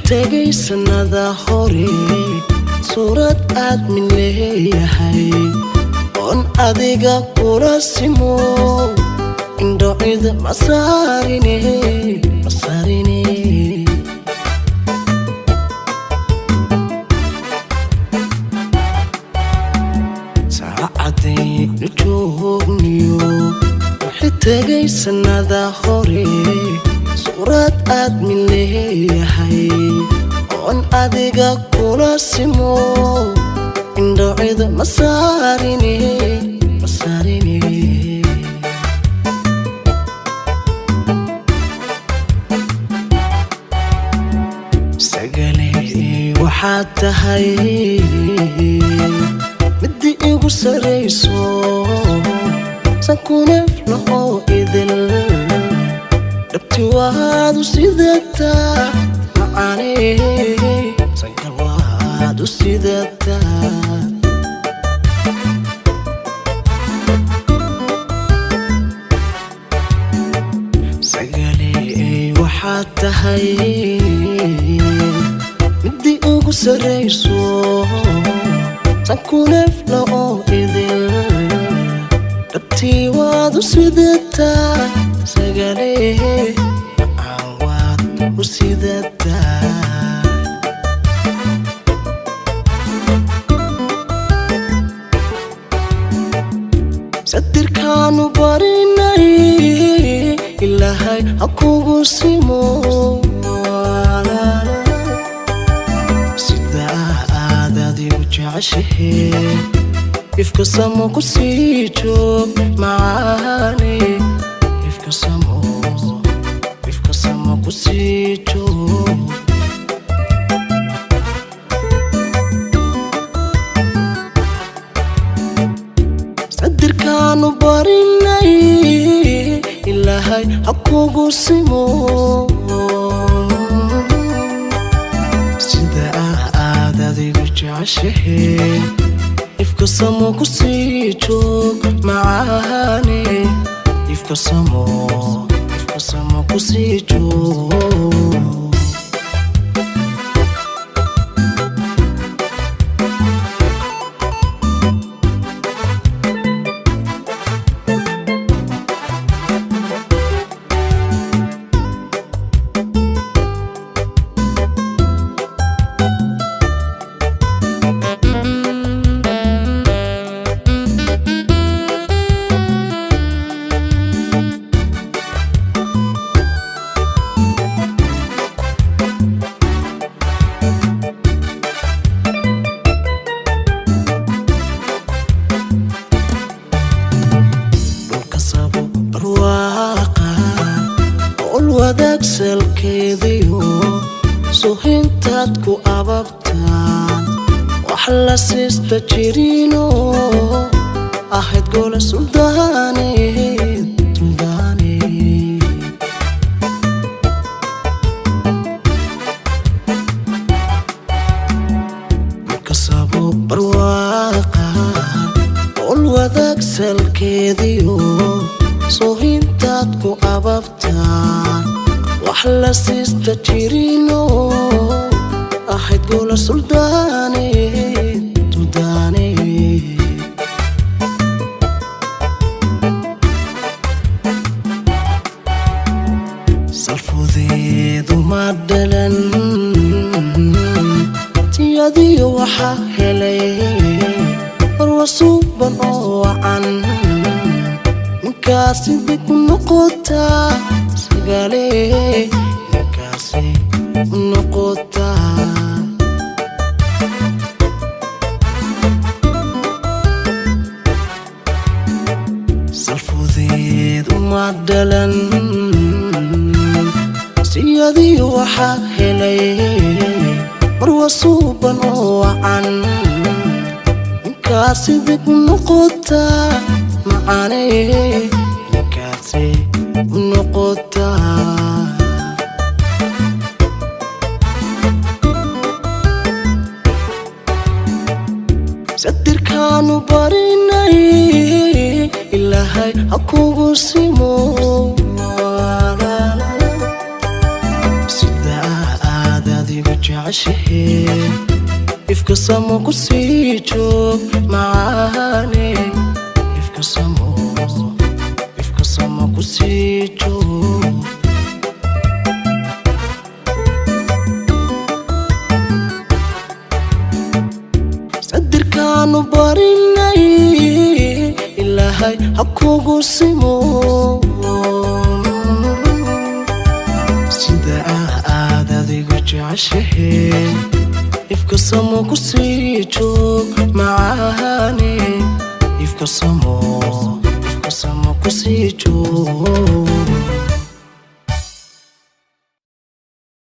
tagay sanada hore suurad aad min leeyahay on adiga kula simo indhoida masarine saacadii joogniyo wixii tagay sanada hore suurad aad min leeyahay on adiga kula simo indhoida masarine sagalay waxaad tahay midii igu sareyso sankuneef lahoo idil dhabti waad u sidataa macaane sankal waad u sidataa sagalay waxaad tahay midii ugu sareyso sankuneef lahoo idil dhabti waad u sidataa sagalay waad u sidataa satirkaanu barinay ilaahay ha kugu simo sida aad adigu jeceshahay ifka samo ku sii joog macaane ifka samo ku sii joog sadirkaanu barinay ilaahay ha kugu simo sida aad adigu jeceshahay ifka samo ku sii joog macaane ifka samo ku sii joog wadaag salkeediyo suhintaad ku ababtaan wax la siista jirino ahayd gola suldaane kasabo barwaaqa ol wadaag salkeediyo suhintaad ku ababtaan wax la siista jirino ahayd gola suldaane salfudeedu ma dhalan tiyadiyo waxaa helay warwasuuban oo wacan ninkaasi dib u noqotaa sagalay ninkaasi u noqotaa waxa helay marwasuuban oo wacan inkaasi dib noqota macaanay inkaasi noqota sadirkaanu barinay ilaahay hakugu simo عشهين يفكسمو كسيجو معاني يفكسمو كسيجو صدر كانوا باريني إلهي حكوغو سيمو عشهين يفكسمو كسيجو معاني يفكسمو كسيجو